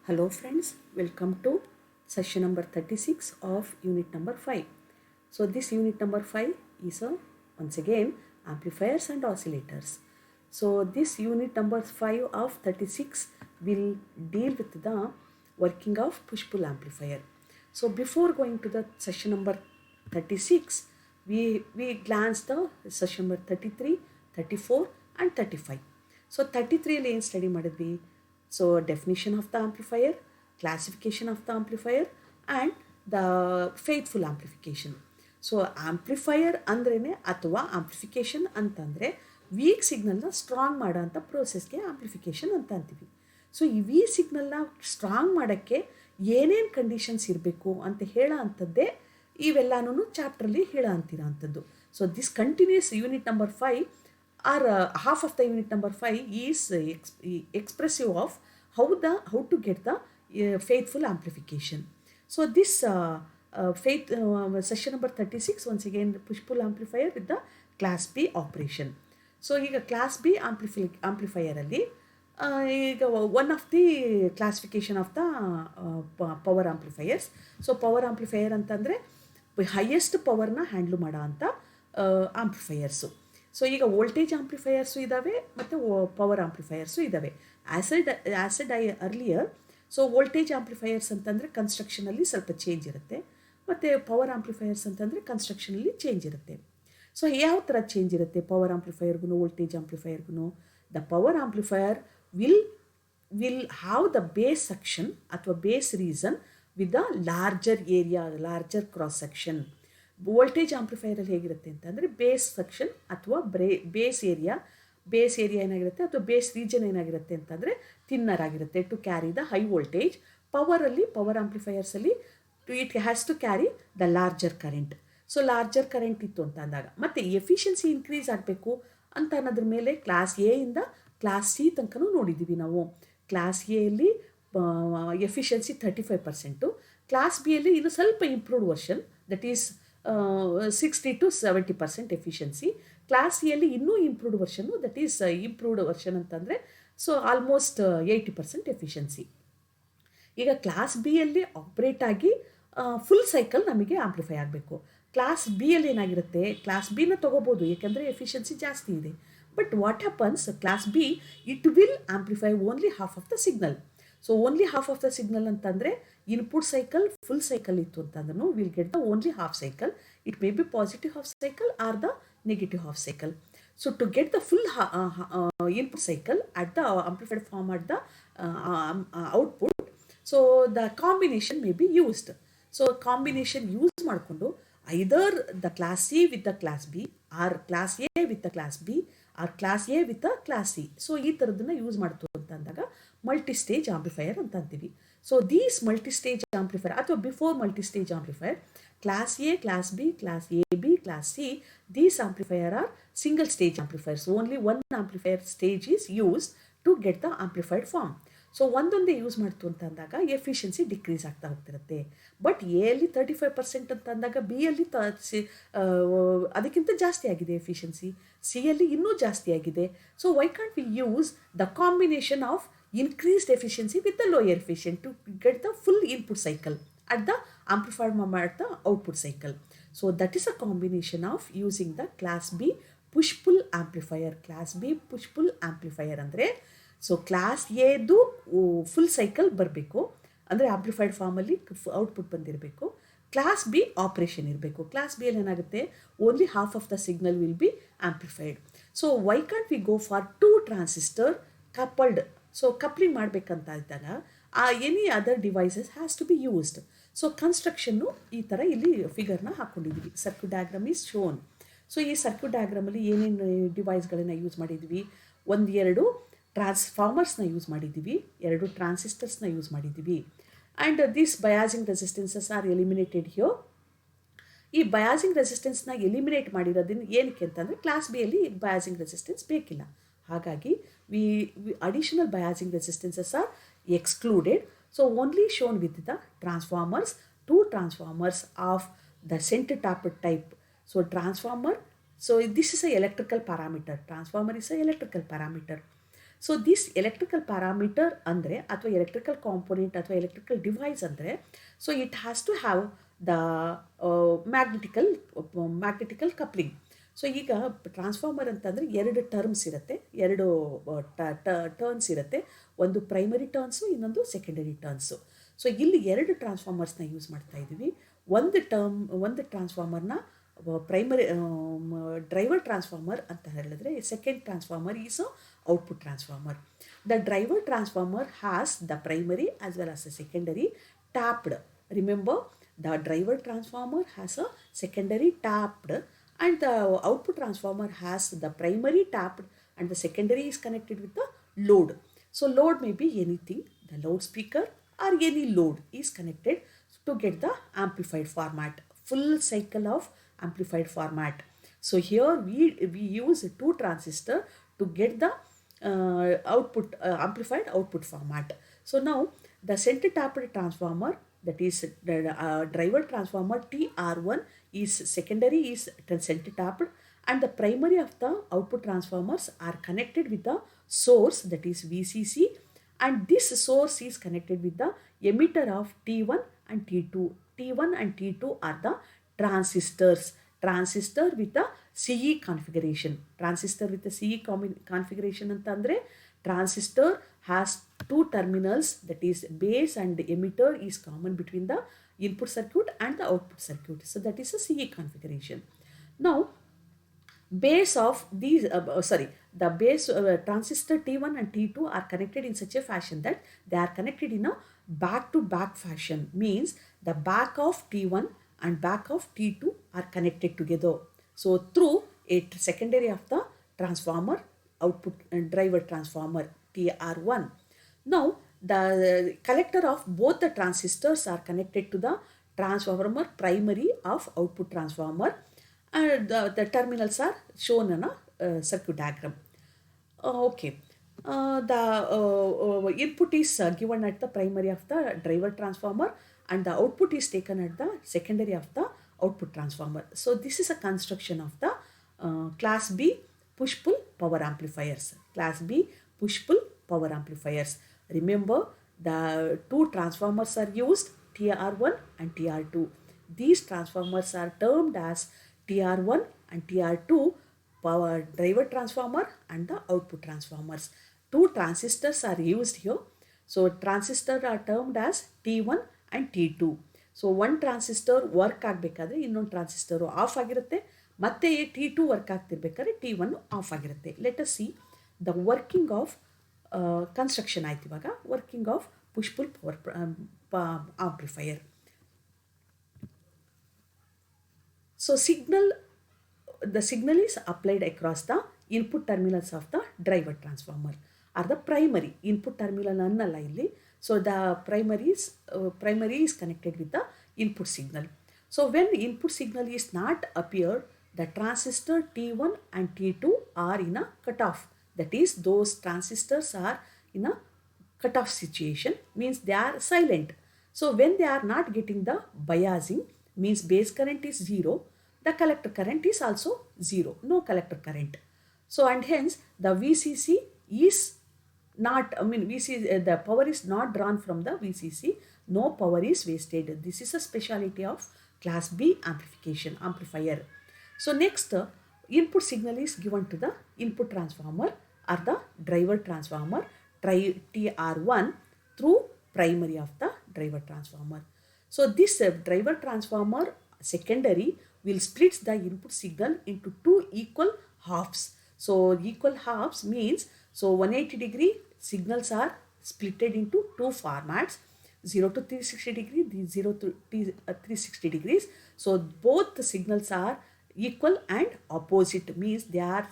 Hello friends, welcome to session number 36 of unit number 5. So this unit number 5 is once again amplifiers and oscillators. So this unit number 5 of 36 will deal with the working of push-pull amplifier. So before going to the session number 36, we glanced the session number 33, 34 and 35. So 33 ಅಲ್ಲಿ ಏನು study ಮಾಡಿದ್ವಿ? So definition of the amplifier, classification of the amplifier and the faithful amplification. So amplifier ಅಂದ್ರೇ ಅಥವಾ amplification ಅಂತಂದರೆ weak ಸಿಗ್ನಲ್ನ strong ಮಾಡೋ ಅಂಥ ಪ್ರೋಸೆಸ್ಗೆ amplification ಅಂತ ಅಂತೀವಿ. ಸೊ ಈ ವೀಕ್ ಸಿಗ್ನಲ್ನ ಸ್ಟ್ರಾಂಗ್ ಮಾಡೋಕ್ಕೆ ಏನೇನು ಕಂಡೀಷನ್ಸ್ ಇರಬೇಕು ಅಂತ ಹೇಳೋ ಅಂಥದ್ದೇ ಇವೆಲ್ಲನೂ ಚಾಪ್ಟ್ರಲ್ಲಿ ಹೇಳೋ ಅಂತಿರೋ ಅಂಥದ್ದು. So this continuous unit number 5 or half of the unit number 5 is expressive of how to get the faithful amplification. So this session number 36 once again push-pull amplifier with the class B operation. So ಈಗ class B amplifier ಅಲ್ಲಿ ಈಗ one of the classification of the power amplifiers. So power amplifier ಅಂತಂದರೆ highest powerನ handle ಮಾಡೋ ಅಂಥ ಆಂಪ್ಲಿಫೈಯರ್ಸು. So ಈಗ voltage ಆಂಪ್ಲಿಫೈಯರ್ಸು ಇದ್ದಾವೆ ಮತ್ತು power ಆಂಪ್ಲಿಫೈಯರ್ಸು ಇದ್ದಾವೆ. Acid I earlier. So voltage amplifiers ಅಂತಂದರೆ ಕನ್ಸ್ಟ್ರಕ್ಷನಲ್ಲಿ ಸ್ವಲ್ಪ ಚೇಂಜ್ ಇರುತ್ತೆ, ಮತ್ತು ಪವರ್ ಆಂಪ್ಲಿಫೈಯರ್ಸ್ ಅಂತಂದರೆ ಕನ್ಸ್ಟ್ರಕ್ಷನಲ್ಲಿ ಚೇಂಜ್ ಇರುತ್ತೆ. ಸೊ ಯಾವ ಥರ ಚೇಂಜ್ ಇರುತ್ತೆ ಪವರ್ ಆಂಪ್ಲಿಫೈಯರ್ಗೂ ವೋಲ್ಟೇಜ್ ಆಂಪ್ಲಿಫೈಯರ್ಗೂ? The power amplifier will have the base section ಅಥವಾ base reason with the larger area, larger cross section. Voltage ಆಂಪ್ಲಿಫೈಯರಲ್ಲಿ ಹೇಗಿರುತ್ತೆ ಅಂತಂದರೆ ಬೇಸ್ ಸೆಕ್ಷನ್ ಅಥವಾ ಬೇಸ್ ಏರಿಯಾ ಏನಾಗಿರುತ್ತೆ ಅಥವಾ ಬೇಸ್ ರೀಜನ್ ಏನಾಗಿರುತ್ತೆ ಅಂತಂದರೆ ಥಿನ್ನರ್ ಆಗಿರುತ್ತೆ to carry the high voltage. Power ಆಂಪ್ಲಿಫೈಯರ್ಸಲ್ಲಿ it has to carry the larger current. So larger current ಇತ್ತು ಅಂತ ಅಂದಾಗ ಮತ್ತು ಎಫಿಷಿಯನ್ಸಿ ಇನ್ಕ್ರೀಸ್ ಆಗಬೇಕು ಅಂತ ಅನ್ನೋದ್ರ ಮೇಲೆ ಕ್ಲಾಸ್ ಎ ಇಂದ ಕ್ಲಾಸ್ ಸಿ ತನಕನೂ ನೋಡಿದ್ದೀವಿ ನಾವು. ಕ್ಲಾಸ್ ಎಲ್ಲಿ ಎಫಿಷಿಯನ್ಸಿ 35%, ಕ್ಲಾಸ್ ಬಿ ಅಲ್ಲಿ ಇದು ಸ್ವಲ್ಪ improved version, that is 60 to 70% efficiency. Class ಸಿಯಲ್ಲಿ ಇನ್ನೂ improved version, that is improved version ಅಂತಂದರೆ ಸೊ ಆಲ್ಮೋಸ್ಟ್ 80% ಎಫಿಷಿಯನ್ಸಿ. ಈಗ ಕ್ಲಾಸ್ ಬಿಯಲ್ಲಿ ಆಪ್ರೇಟ್ ಆಗಿ ಫುಲ್ ಸೈಕಲ್ ನಮಗೆ ಆಂಪ್ಲಿಫೈ ಆಗಬೇಕು. ಕ್ಲಾಸ್ ಬಿಯಲ್ಲಿ ಏನಾಗಿರುತ್ತೆ, ಕ್ಲಾಸ್ ಬಿನ ತೊಗೋಬೋದು ಏಕೆಂದರೆ ಎಫಿಷಿಯನ್ಸಿ ಜಾಸ್ತಿ ಇದೆ. But what happens, class B it will amplify only half of the signal. So only half of the signal ಅಂತಂದರೆ ಇನ್ಪುಟ್ ಸೈಕಲ್ ಫುಲ್ ಸೈಕಲ್ ಇತ್ತು ಅಂತಂದ್ರೂ will get the only half cycle. It may be positive half cycle or the negative half cycle. So to get the full input cycle at the amplified form at the output, so the combination may be used. So combination use ಮಾಡಿಕೊಂಡು either the class C with the class B or class A with the class B or class A with the class C. So ಈ ಥರದನ್ನು use ಮಾಡ್ತು ಅಂತ ಅಂದಾಗ ಮಲ್ಟಿಸ್ಟೇಜ್ amplifier ಅಂತ ಅಂತೀವಿ. So these multistage amplifier ಅಥವಾ before multistage amplifier, class A, class B, class A B, class C, these amplifier are single stage amplifiers. Only one amplifier stage is used to get the amplified form. So ಒಂದೊಂದೇ use ಮಾಡ್ತು ಅಂತ ಅಂದಾಗ efficiency decrease ಆಗ್ತಾ ಹೋಗ್ತಿರುತ್ತೆ. But A ಅಲ್ಲಿ 35% ಅಂತ ಅಂದಾಗ B ಅಲ್ಲಿ ಅದಕ್ಕಿಂತ ಜಾಸ್ತಿ ಆಗಿದೆ ಎಫಿಷಿಯನ್ಸಿ, ಸಿ ಅಲ್ಲಿ ಇನ್ನೂ ಜಾಸ್ತಿ ಆಗಿದೆ. So why can't we use the combination of increased efficiency with the lower efficiency to get the full input cycle at the amplified moment at the output cycle. So that is a combination of using the class B push-pull amplifier. Class B push-pull amplifier ಅಂದರೆ so class ಎದು full cycle ಬರಬೇಕು, ಅಂದರೆ amplified ಫಾರ್ಮಲ್ಲಿ output ಬಂದಿರಬೇಕು. Class B operation ಇರಬೇಕು. Class B ಅಲ್ಲಿ ಏನಾಗುತ್ತೆ, only half of the signal will be amplified. So why can't we go for 2 transistor coupled? So coupling ಮಾಡಬೇಕಂತ ಇದ್ದಾಗ any other devices has to be used. So ಕನ್ಸ್ಟ್ರಕ್ಷನ್ನು ಈ ಥರ ಇಲ್ಲಿ ಫಿಗರ್ನ ಹಾಕ್ಕೊಂಡಿದ್ದೀವಿ. Circuit diagram is shown. So ಈ circuit ಡಯಾಗ್ರಾಮಲ್ಲಿ ಏನೇನು ಡಿವೈಸ್ಗಳನ್ನು ಯೂಸ್ ಮಾಡಿದ್ದೀವಿ? 1-2 ಟ್ರಾನ್ಸ್ಫಾರ್ಮರ್ಸ್ನ ಯೂಸ್ ಮಾಡಿದ್ದೀವಿ, 2 ಟ್ರಾನ್ಸಿಸ್ಟರ್ಸ್ನ ಯೂಸ್ ಮಾಡಿದ್ದೀವಿ. And this biasing resistances are eliminated here. ಈ ಬಯಾಸಿಂಗ್ ರೆಸಿಸ್ಟೆನ್ಸ್ನ ಎಲಿಮಿನೇಟ್ ಮಾಡಿರೋದನ್ನು ಏನಕ್ಕೆ ಅಂತಂದರೆ ಕ್ಲಾಸ್ ಬಿಯಲ್ಲಿ ಬಯಾಸಿಂಗ್ ರೆಸಿಸ್ಟೆನ್ಸ್ ಬೇಕಿಲ್ಲ. ಹಾಗಾಗಿ additional biasing resistances are excluded. So only shown with the transformers, 2 transformers of the center tapped type. So transformer, so this is a electrical parameter. Transformer is a electrical parameter. So this electrical parameter ಅಂದರೆ ಅಥವಾ electrical component ಅಥವಾ electrical device ಅಂದರೆ so it has to have the magnetical coupling. So ಈಗ transformer ಅಂತಂದರೆ ಎರಡು terms ಇರುತ್ತೆ, ಎರಡು turns ಇರುತ್ತೆ, ಒಂದು ಪ್ರೈಮರಿ ಟರ್ನ್ಸು, ಇನ್ನೊಂದು ಸೆಕೆಂಡರಿ ಟರ್ನ್ಸು. ಸೊ ಇಲ್ಲಿ ಎರಡು ಟ್ರಾನ್ಸ್ಫಾರ್ಮರ್ಸ್ನ ಯೂಸ್ ಮಾಡ್ತಾ ಇದ್ದೀವಿ. ಒಂದು ಟ್ರಾನ್ಸ್ಫಾರ್ಮರ್ನ ಪ್ರೈಮರಿ ಡ್ರೈವರ್ ಟ್ರಾನ್ಸ್ಫಾರ್ಮರ್ ಅಂತ ಹೇಳಿದ್ರೆ, second transformer is output transformer. The driver transformer has the primary as well as the secondary tapped. Remember, the driver transformer has a secondary tapped and the output transformer has the primary tapped and the secondary is connected with the load. So load may be anything, the loudspeaker or any load is connected to get the amplified format, full cycle of amplified format. So here we use two transistor to get the amplified output format. So now the center tapped transformer, that is the driver transformer TR1 is secondary is center tapped and the primary of the output transformers are connected with the source, that is VCC, and this source is connected with the emitter of T1 and T2. T1 and T2 are the transistor with the CE configuration. Transistor with the CE configuration ಅಂತಂದರೆ transistor has two terminals, that is base and emitter is common between the input circuit and the output circuit. So that is a CE configuration. Now base of these the base transistor T1 and T2 are connected in such a fashion that they are connected in a back to back fashion, means the back of T1 and back of T2 are connected together. So through a secondary of the transformer output driver transformer TR1. Now the collector of both the transistors are connected to the transformer primary of output transformer and the terminals are shown in a circuit diagram. Okay. The input is given at the primary of the driver transformer and the output is taken at the secondary of the output transformer. So this is a construction of the class B push-pull power amplifiers. Class B push-pull power amplifiers. Remember, the two transformers are used, TR1 and TR2. These transformers are termed as TR1 and TR2 power driver transformer and the output transformers. Two transistors are used here. So transistors are termed as T1 and T2. So one transistor work ಆಗಬೇಕಾದ್ರೆ ಇನ್ನೊಂದು transistor of ಆಗಿರುತ್ತೆ, ಮತ್ತೆ T2 work ಆಗ್ತಿರ್ಬೇಕಾದ್ರೆ T1 off ಆಗಿರುತ್ತೆ. Let us see the working of construction ಆಯ್ತು. ಇವಾಗ working of push pull power amplifier. So the signal is applied across the input terminals of the driver transformer or the primary input terminal annalla illi. So the primary is connected with the input signal. So when input signal is not appeared, the transistor T1 and T2 are in a cutoff. That is, those transistors are in a cutoff situation, means they are silent. So when they are not getting the biasing, means base current is 0, the collector current is also 0, no collector current. So and hence the VCC is not, the power is not drawn from the VCC, no power is wasted. This is a speciality of class B amplifier. So next, input signal is given to the input transformer or the driver transformer TR1 through primary of the driver transformer. So this driver transformer secondary will split the input signal into two equal halves. So equal halves means, so 180 degree signals are splitted into two formats, 0 to 360 degree, 0 to 360 degrees. So both the signals are equal and opposite, means they are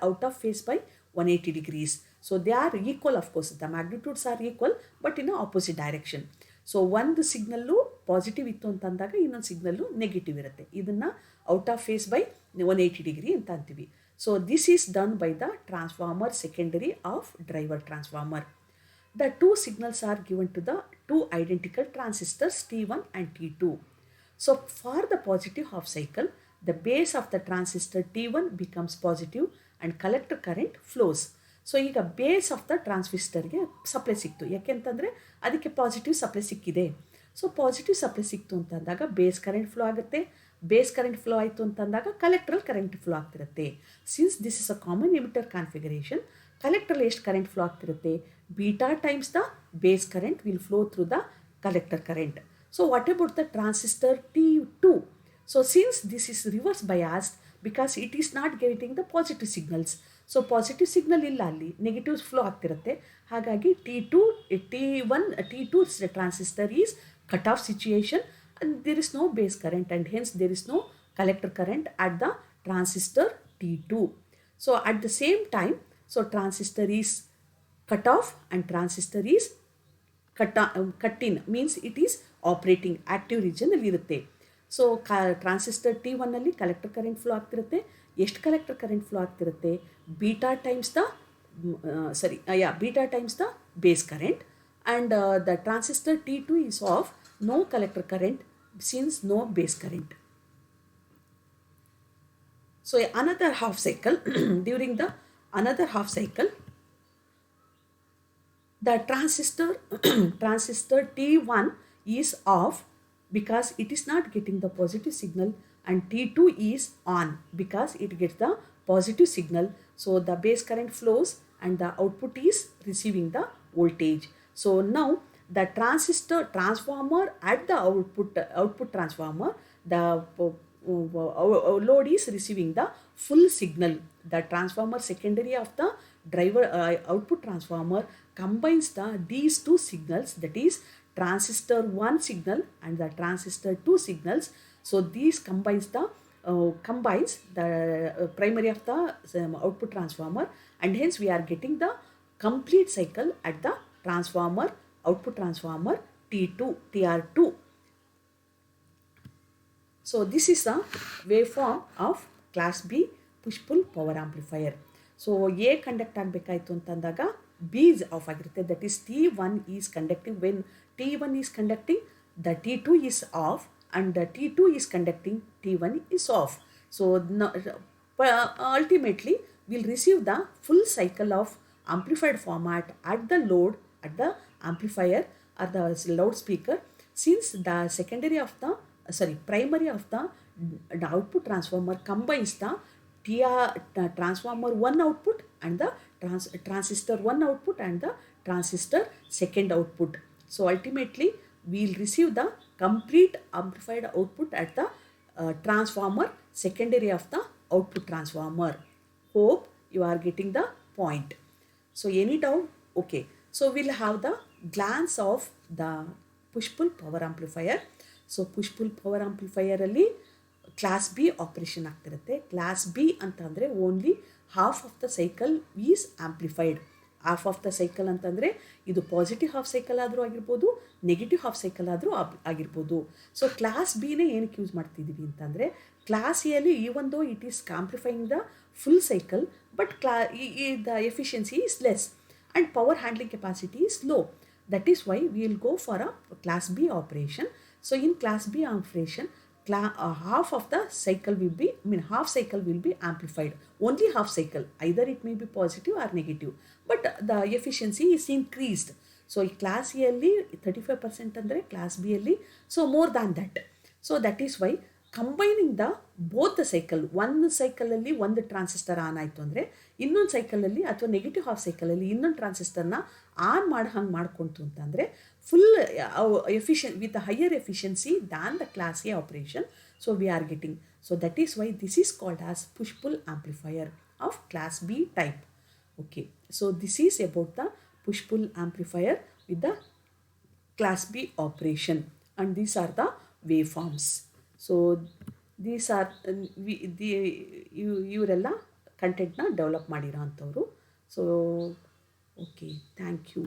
out of phase by 180 degrees. So they are equal, of course, the magnitudes are equal but in a opposite direction. So ಒಂದು signal positive ಇತ್ತು ಅಂತಂದಾಗ ಇನ್ನೊಂದು signal negative ಇರುತ್ತೆ. ಇದನ್ನು out of phase by 180 degree ಅಂತ ಅಂತೀವಿ. So this is done by the transformer secondary of driver transformer. The two signals are given to the two identical transistors T1 and T2. So for the positive half cycle, the base of the transistor T1 becomes positive and collector current flows. So ಈಗ base of the ಟ್ರಾನ್ಸಿಸ್ಟರ್ಗೆ supply ಸಿಕ್ತು, ಯಾಕೆಂತಂದರೆ ಅದಕ್ಕೆ positive supply ಸಿಕ್ಕಿದೆ. So positive supply ಸಿಕ್ತು ಅಂತಂದಾಗ base current flow ಆಗುತ್ತೆ. Base current flow ಆಯಿತು ಅಂತಂದಾಗ ಕಲೆಕ್ಟ್ರಲ್ಲಿ ಕರೆಂಟ್ ಫ್ಲೋ ಆಗ್ತಿರುತ್ತೆ. Since this is a common emitter configuration, ಕಲೆಕ್ಟ್ರಲ್ಲಿ ಎಷ್ಟು ಕರೆಂಟ್ ಫ್ಲೋ ಆಗ್ತಿರುತ್ತೆ, beta times the base current will flow through the collector current. So what about the transistor T2? So since this is reverse biased because it is not getting the positive signals, so positive signal ಇಲ್ಲ ಅಲ್ಲಿ negative flow ಆಗ್ತಿರುತ್ತೆ. ಹಾಗಾಗಿ T2 transistor is cut off situation and there is no base current and hence there is no collector current at the transistor T2. So at the same time, so transistor is cut off and transistor is cut in means it is operating active region ಅಲ್ಲಿ ಇರುತ್ತೆ. So transistor T1 ಅಲ್ಲಿ collector current flow ಆಗ್ತಿರುತ್ತೆ. ಎಷ್ಟು collector current flow ಆಗ್ತಿರುತ್ತೆ, beta times the base current and the transistor T2 is off, no collector current since no base current. So another half cycle during the another half cycle the transistor T1 is off because it is not getting the positive signal and T2 is on because it gets the positive signal. So the base current flows and the output is receiving the voltage. So now the transformer at the output transformer, the load is receiving the full signal. The transformer secondary of the driver output transformer combines these two signals, that is transistor 1 signal and the transistor 2 signals. So these combines the primary of the output transformer and hence we are getting the complete cycle at the output transformer TR2. So this is the waveform of class B push-pull power amplifier. So A conduct ಆಗಬೇಕಾಯಿತು ಅಂತಂದಾಗ B is off ಆಗಿರುತ್ತೆ, that is T1 is conducting. When T1 is conducting, the T2 is off and the T2 is conducting, T1 is off. So ultimately we'll receive the full cycle of amplified format at the load, at the amplifier or the loudspeaker, since the primary of the output transformer combines the transformer 1 output and the transistor 1 output and the transistor second output. So ultimately we'll receive the complete amplified output at the transformer secondary of the output transformer. Hope you are getting the point. So any doubt? Okay. So we'll have the glance of the push-pull power amplifier. So push-pull power amplifier ಅಲ್ಲಿ class B operation ಆಗ್ತಿರುತ್ತೆ. Class B ಅಂತಂದರೆ only half of the cycle is amplified. Half of the cycle ಅಂತಂದರೆ ಇದು positive half cycle ಆದರೂ ಆಗಿರ್ಬೋದು, negative half cycle ಆದರೂ ಆಗಿರ್ಬೋದು. So class ಬಿನೇ ಏನಕ್ಕೆ ಯೂಸ್ ಮಾಡ್ತಿದ್ದೀವಿ ಅಂತಂದರೆ, ಕ್ಲಾಸ್ ಎಲ್ಲಿ even though it is amplifying the full cycle but the efficiency is less and power handling capacity is low. That is why we will go for a class B operation. So in class B operation, half of the cycle will be, half cycle will be amplified. Only half cycle, either it may be positive or negative, but the efficiency is increased. So class A alli 35% andre class B alli, so more than that. So that is why combining the both the cycle, ಒಂದು ಸೈಕಲಲ್ಲಿ ಒಂದು transistor on ಆಯಿತು ಅಂದರೆ ಇನ್ನೊಂದು ಸೈಕಲಲ್ಲಿ ಅಥವಾ negative half ಸೈಕಲಲ್ಲಿ ಇನ್ನೊಂದು ಟ್ರಾನ್ಸಿಸ್ಟರ್ನ on ಹಂಗೆ ಮಾಡ್ಕೊಂತು ಅಂತಂದರೆ full with higher efficiency than the class A operation. So we are getting, so that is why this is called as push pull amplifier of class B type. Okay, so this is about the push-pull amplifier with the class B operation, and these are the waveforms. So these are ಇವರೆಲ್ಲ ಕಂಟೆಂಟ್ನ develop ಮಾಡಿರೋ ಅಂಥವ್ರು. So okay, thank you.